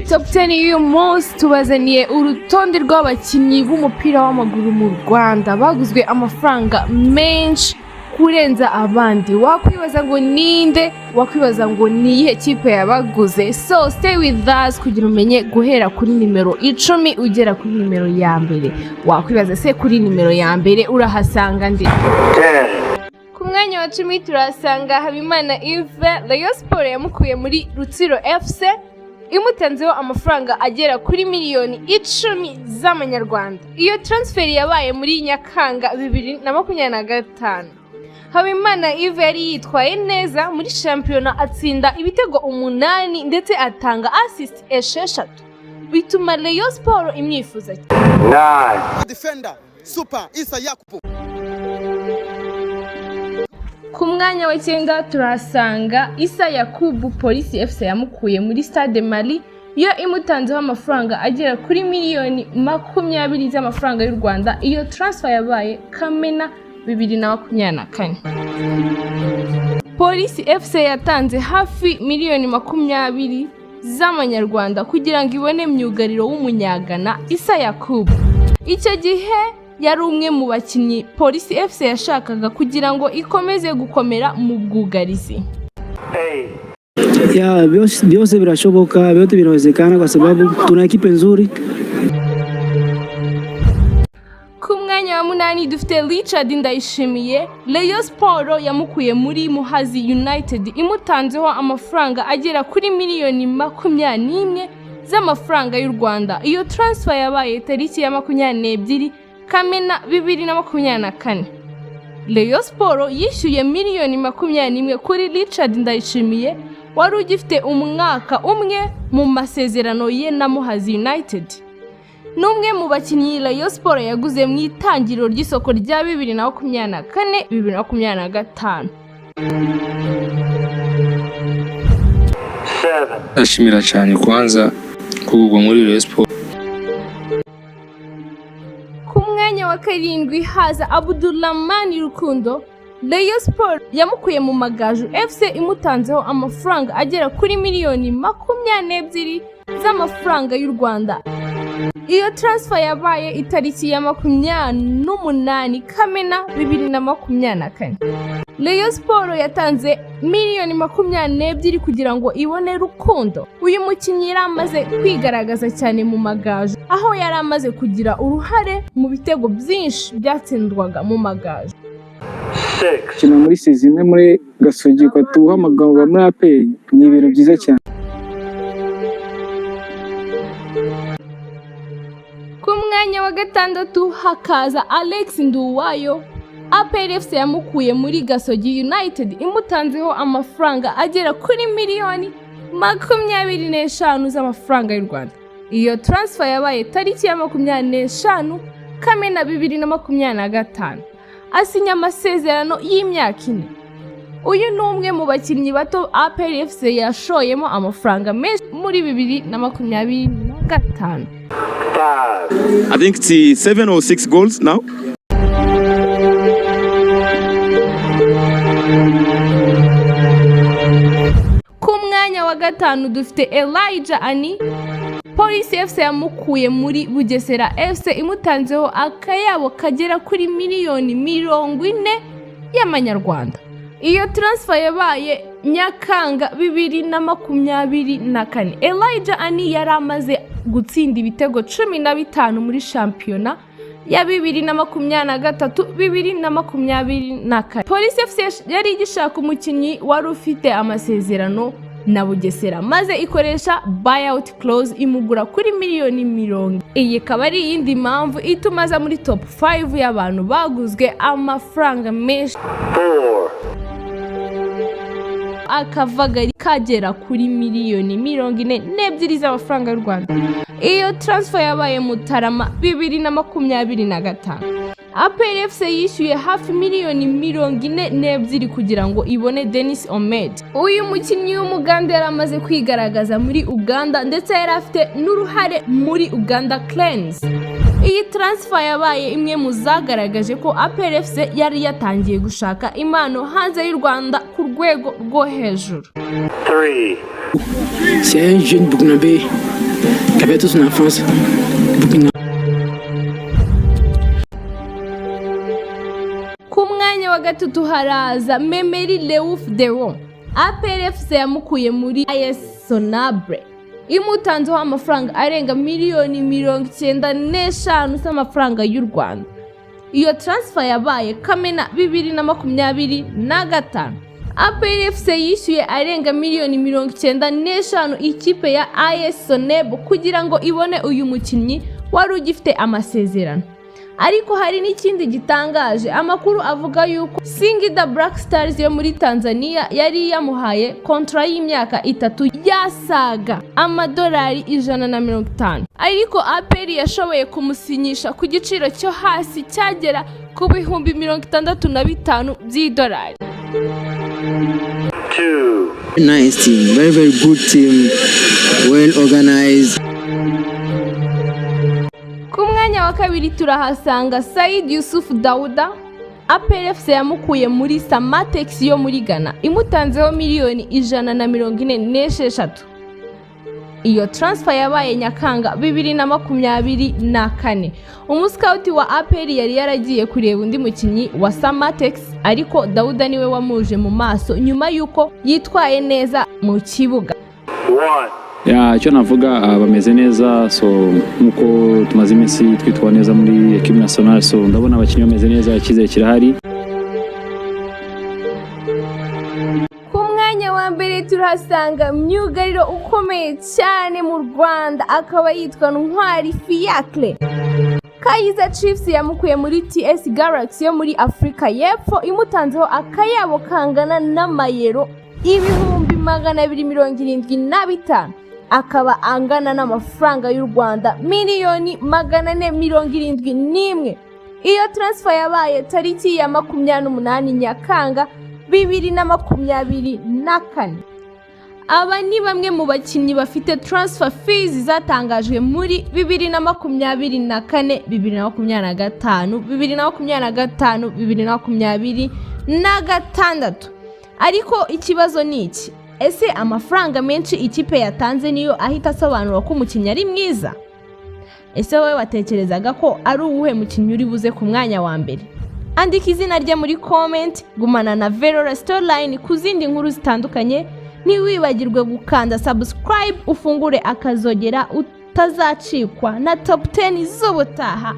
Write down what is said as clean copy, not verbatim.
Top 10 y'uyu munsi tubazaniye urutonde rw'abakinnyi b'umupira w'amaguru mu Rwanda baguzwe amafaranga menshi kurenza abandi. Wakwibaza ngo ninde, wakwibaza ngo niyihe kipe yabaguze. So stay with us kugira umenye guhera kuri nimero 10 ugera kuri nimero ya mbere. Wakwibaza se kuri nimero ya mbere urahasanga nde? Ku mwanya wa 10 turasanga Habimana Yves. Rayon Sport yamukuye muri Rutsiro FC imutanzeho amafaranga agera kuri miliyoni 10 z'amanyarwanda. Iyo transfer yabaye muri Nyakanga 2025. Habimana Yves yari yitwaye neza muri shampiyona, atsinda ibitego 8 ndetse atanga assist 6, bituma Rayon Sport imyifuza cyane. Defender super Isa Yakubu. Ku mwanya wa 9 turasanga Isa Yakubu. Police FC yamukuye muri Stade Mali yo imutanzeho amafaranga agera kuri miliyoni 20 z'amafaranga y'u Rwanda. Iyo transfer yabaye Kamena 2024. Police FC yatanze hafi miliyoni 20 z'amanyarwanda kugira ngo ibone myugariro w'umunyagana Isa Yakubu. Icyo gihe yari umwe mu bakinnyi Police FC yashakaga kugira ngo ikomeze gukomera mu bwugarizi. Byose birashoboka, byote binawezekana kwa sababu tuna ekipe nzuri. Ku mwanya wa 8 dufite Richard Ndayishimiye. Rayon Sport yamukuye muri Muhazi United imutanzeho amafaranga agera kuri miliyoni 21 z'amafaranga y'u Rwanda. Iyo transfer yabaye tariki ya 22 Kamena 2024. Rayon Sport yishyuye miliyoni 21 kuri Richard Ndayishimiye wari ugifite umwaka umwe mu masezerano ye na Muhazi United. Numwe mu bakinnyi Rayon Sport yaguze mu itangiriro ry'isoko rya 2024-2025. Ashimira cyane kwanza kugwa muri Rayon Sport. Ku mwanya wa 7 haza Abdulrahman Rukundo. Rayon Sport yamukuye mu Magaju FC imutanzeho amafaranga agera kuri miliyoni 22 z'amafaranga y'u Rwanda. Iyo transfer yabaye itariki ya 28 Kamena 2024. Rayon Sport yatanze miliyoni 22 kugira ngo ibone Rukundo. Uyu mukinnyi yari amaze kwigaragaza cyane mu Magaju, aho yari amaze kugira uruhare mu bitego byinshi byatsindwaga mu Magaju. Kina muri season muri Gasogi ko tuhamaganga muri APR ni ibintu byiza cyane. Ku mwanya wa 6 hakaza Alex Nduwayo. APR FC yamukuye muri Gasogi United imutanzeho amafaranga agera kuri miliyoni 25 z'amafaranga y'u Rwanda. Iyo transfer yabaye tariki ya 25 Kamena 2025. Asinya amasezerano y'imyaka 4. Uyu ni umwe mu bakinnyi bato APR FC yashoyemo amafaranga menshi muri 2025. I think it's 7 or 6 goals now. Ku mwanya wa 5 dufite Elijah Ani. Police FC yamukuye muri Bugesera FC imutanzeho akayabo kagera kuri miliyoni 40 y'amanyarwanda. Iyo transfer yabaye Nyakanga 2024. Elijah Ani yari amaze gutsinda ibitego 15 muri shampiyona ya 2023-2024. Police FC yari igishaka umukinnyi wari ufite amasezerano na Bugesera, maze ikoresha buyout clause imugura kuri miliyoni 40. Iyi akaba ari iyindi mpamvu ituma aza muri top 5 y'abantu baguzwe amafaranga menshi. Akavagari kagera kuri miliyoni 42 z'amafaranga y'u Rwanda. Iyo transfer yabaye Mutarama 2025. APR FC yishyuye hafi miliyoni 42 kugira ngo ibone Dennis Omed. Uyu mukinnyi w'Umuganda yari amaze kwigaragaza muri Uganda ndetse yari afite n'uruhare muri Uganda Cranes. Iyi transfer yabaye imwe mu zagaragaje ko APR FC yari yatangiye gushaka impano hanze y'u Rwanda ku rwego rwo hejuru. 3 C'est un jeune Burkinabé j'avais toute une enfance. Ku mwanya wa gatatu haraza Memeri Leouf Deron. APRFC yamukuye muri AS Sonabre imutanzeho amafaranga arenga miliyoni 95 z'amafaranga y'u Rwanda. Iyo transfer yabaye Kamena 2025. APRFC yishyuye arenga miliyoni 95 ikipe ya AS Sonabre kugira ngo ibone uyu mukinnyi wari ugifite amasezerano. Ariko hari n'ikindi gitangaje, amakuru avuga yuko Singida Black Stars yo muri Tanzania yari yamuhaye kontra y'imyaka 3 yasaga amadolari 150. Ariko APR yashoboye kumusinyisha ku giciro cyo hasi cyagera ku bihumbi 65 by'idolari. Nice team, very good team, well organized. Ku mwanya wa kabiri turahasanga Said Yusuf Dauda. APRFC yamukuye muri Samatex yo muri Ghana imutanzeho miliyoni 146. Iyo transfer yabaye Nyakanga 2024. Umuscout wa APR yari yaragiye kureba undi mukinnyi wa Samatex, ariko Dauda niwe wamuje mu maso nyuma yuko yitwaye neza mu kibuga. icyo navuga bameze neza, so nkuko tumaze iminsi twitwa neza muri equipe nationale, so ndabona abakinnyi bameze neza, icyizere kirahari. Ku mwanya wa mbere turahasanga myugariro ukomeye cyane mu Rwanda, akaba yitwa Ntwari Fiacre. Kaizer Chiefs yamukuye muri TS Galaxy yo muri Afrika y'Epfo imutanzeho akayabo kangana n'amayero 275. Akaba angana n'amafaranga y'u Rwanda miliyoni 471. Iyo transfer yabaye tariki ya 28 Nyakanga 2024. Aba ni bamwe mu bakinnyi bafite transfer fees zatangajwe muri 2024, 2025, 2026. Ariko ikibazo ni iki? Ese amafaranga menshi ikipe yatanze niyo ahita asobanura ko umukinnyi ari mwiza? Ese wowe watekerezaga ko ari uwuhe mukinnyi uri buze ku mwanya wa mbere? Andika izina rye muri comment. Gumana na Vero Storyline ku zindi nkuru zitandukanye. Ntiwibagirwe gukanda subscribe, ufungure akazogera utazacikwa na top 10 z'ubutaha.